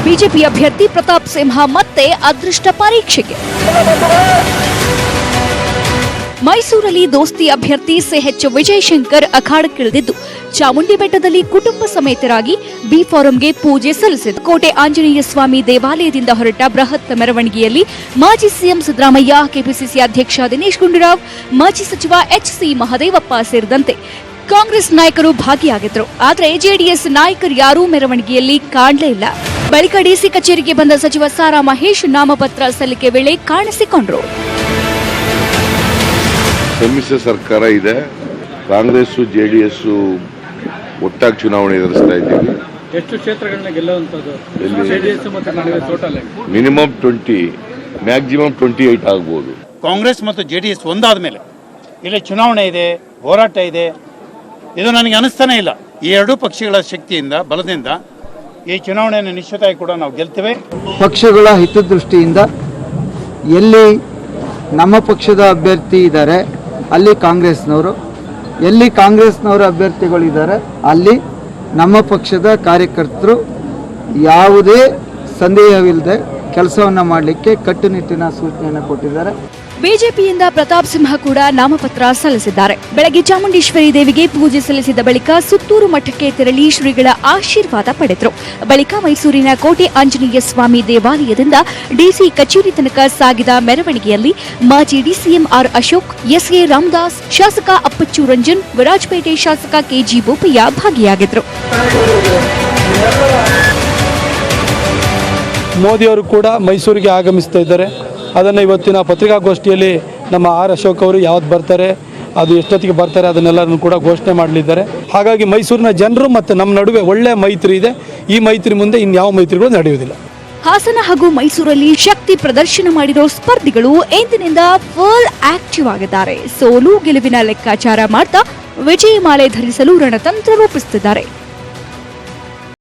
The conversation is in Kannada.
ಬಿಜೆಪಿ ಅಭ್ಯರ್ಥಿ ಪ್ರತಾಪ್ ಸಿಂಹ ಮತ್ತೆ ಅದೃಷ್ಟ ಪರೀಕ್ಷೆಗೆ. ಮೈಸೂರಲ್ಲಿ ದೋಸ್ತಿ ಅಭ್ಯರ್ಥಿ ಸಿಎಚ್ ವಿಜಯಶಂಕರ್ ಅಖಾಡಕ್ಕಿಳಿದಿದ್ದು ಚಾಮುಂಡಿ ಬೆಟ್ಟದಲ್ಲಿ ಕುಟುಂಬ ಸಮೇತರಾಗಿ ಬಿ ಫಾರಂಗೆ ಪೂಜೆ ಸಲ್ಲಿಸಿದರು. ಕೋಟೆ ಆಂಜನೇಯ ಸ್ವಾಮಿ ದೇವಾಲಯದಿಂದ ಹೊರಟ ಬೃಹತ್ ಮೆರವಣಿಗೆಯಲ್ಲಿ ಮಾಜಿ ಸಿಎಂ ಸಿದ್ದರಾಮಯ್ಯ, ಕೆಪಿಸಿಸಿ ಅಧ್ಯಕ್ಷ ದಿನೇಶ್ ಗುಂಡೂರಾವ್, ಮಾಜಿ ಸಚಿವ ಎಚ್ಸಿ ಮಹದೇವಪ್ಪ ಸೇರಿದಂತೆ ಕಾಂಗ್ರೆಸ್ ನಾಯಕರು ಭಾಗಿಯಾಗಿದ್ದರು. ಆದರೆ ಜೆಡಿಎಸ್ ನಾಯಕರು ಯಾರೂ ಮೆರವಣಿಗೆಯಲ್ಲಿ ಕಾಣಲೇ ಇಲ್ಲ. ಬಳಿಕ ಡಿಸಿ ಕಚೇರಿಗೆ ಬಂದ ಸಚಿವ ಸಾರಾ ಮಹೇಶ್ ನಾಮಪತ್ರ ಸಲ್ಲಿಕೆ ವೇಳೆ ಕಾಣಿಸಿಕೊಂಡರು. ಸಮ್ಮಿಶ್ರ ಸರ್ಕಾರ ಇದೆ. ಕಾಂಗ್ರೆಸ್ ಜೆಡಿಎಸ್ ಒಟ್ಟಾಗಿ ಚುನಾವಣೆ ಎದುರಿಸ್ತಾ ಇದ್ದೀವಿ. ಎಷ್ಟು ಕ್ಷೇತ್ರಗಳನ್ನ ಗೆಲ್ಲುವಂತದ್ದು? ಮಿನಿಮಮ್ 20, ಮ್ಯಾಕ್ಸಿಮಮ್ 28 ಆಗ್ಬೋದು. ಕಾಂಗ್ರೆಸ್ ಮತ್ತು ಜೆಡಿಎಸ್ ಒಂದಾದ ಮೇಲೆ ಇಲ್ಲಿ ಚುನಾವಣೆ ಇದೆ, ಹೋರಾಟ ಇದೆ. ಇದು ನನಗೆ ಅನಿಸ್ತಾನೆ ಇಲ್ಲ. ಈ ಎರಡೂ ಪಕ್ಷಗಳ ಶಕ್ತಿಯಿಂದ, ಬಲದಿಂದ ಈ ಚುನಾವಣೆಯನ್ನು ನಿಶ್ಚಿತವಾಗಿ ಕೂಡ ನಾವು ಗೆಲ್ತೇವೆ. ಪಕ್ಷಗಳ ಹಿತದೃಷ್ಟಿಯಿಂದ ಎಲ್ಲಿ ನಮ್ಮ ಪಕ್ಷದ ಅಭ್ಯರ್ಥಿ ಇದ್ದಾರೆ ಅಲ್ಲಿ ಕಾಂಗ್ರೆಸ್ನವರು, ಎಲ್ಲಿ ಕಾಂಗ್ರೆಸ್ನವರ ಅಭ್ಯರ್ಥಿಗಳಿದ್ದಾರೆ ಅಲ್ಲಿ ನಮ್ಮ ಪಕ್ಷದ ಕಾರ್ಯಕರ್ತರು ಯಾವುದೇ ಸಂದೇಹವಿಲ್ಲದೆ ಕೆಲಸವನ್ನು ಮಾಡಲಿಕ್ಕೆ ಕಟ್ಟುನಿಟ್ಟಿನ ಸೂಚನೆಯನ್ನು ಕೊಟ್ಟಿದ್ದಾರೆ. ಬಿಜೆಪಿಯಿಂದ ಪ್ರತಾಪ್ ಸಿಂಹ ಕೂಡ ನಾಮಪತ್ರ ಸಲ್ಲಿಸಿದ್ದಾರೆ. ಬೆಳಗ್ಗೆ ಚಾಮುಂಡೇಶ್ವರಿ ದೇವಿಗೆ ಪೂಜೆ ಸಲ್ಲಿಸಿದ ಬಳಿಕ ಸುತ್ತೂರು ಮಠಕ್ಕೆ ತೆರಳಿ ಶ್ರೀಗಳ ಆಶೀರ್ವಾದ ಪಡೆದರು. ಬಳಿಕ ಮೈಸೂರಿನ ಕೋಟೆ ಆಂಜನೇಯ ಸ್ವಾಮಿ ದೇವಾಲಯದಿಂದ ಡಿಸಿ ಕಚೇರಿ ತನಕ ಸಾಗಿದ ಮೆರವಣಿಗೆಯಲ್ಲಿ ಮಾಜಿ DCM R Ashok, S A Ramadas, ಶಾಸಕ ಅಪ್ಪಚ್ಚು ರಂಜನ್, ವಿರಾಜಪೇಟೆ ಶಾಸಕ ಕೆಜಿ ಬೋಪಯ್ಯ ಭಾಗಿಯಾಗಿದ್ದರು. ಮೋದಿಯವರು ಕೂಡ ಮೈಸೂರಿಗೆ ಆಗಮಿಸ್ತಾ ಇದ್ದಾರೆ. ಅದನ್ನು ಇವತ್ತಿನ ಪತ್ರಿಕಾಗೋಷ್ಠಿಯಲ್ಲಿ ನಮ್ಮ ಆರ್ ಅಶೋಕ್ ಅವರು ಯಾವತ್ತು ಬರ್ತಾರೆ, ಅದು ಎಷ್ಟೊತ್ತಿಗೆ ಬರ್ತಾರೆ ಅದನ್ನೆಲ್ಲರೂ ಕೂಡ ಘೋಷಣೆ ಮಾಡಲಿದ್ದಾರೆ. ಹಾಗಾಗಿ ಮೈಸೂರಿನ ಜನರು ಮತ್ತು ನಮ್ಮ ನಡುವೆ ಒಳ್ಳೆಯ ಮೈತ್ರಿ ಇದೆ. ಈ ಮೈತ್ರಿ ಮುಂದೆ ಇನ್ಯಾವ ಮೈತ್ರಿಗಳು ನಡೆಯುವುದಿಲ್ಲ. ಹಾಸನ ಹಾಗೂ ಮೈಸೂರಲ್ಲಿ ಶಕ್ತಿ ಪ್ರದರ್ಶನ ಮಾಡಿರೋ ಸ್ಪರ್ಧಿಗಳು ಇಂದಿನಿಂದ ಫುಲ್ ಆಕ್ಟಿವ್ ಆಗಿದ್ದಾರೆ. ಸೋಲು ಗೆಲುವಿನ ಲೆಕ್ಕಾಚಾರ ಮಾಡ್ತಾ ವಿಜಯಮಾಲೆ ಧರಿಸಲು ರಣತಂತ್ರ ರೂಪಿಸುತ್ತಿದ್ದಾರೆ.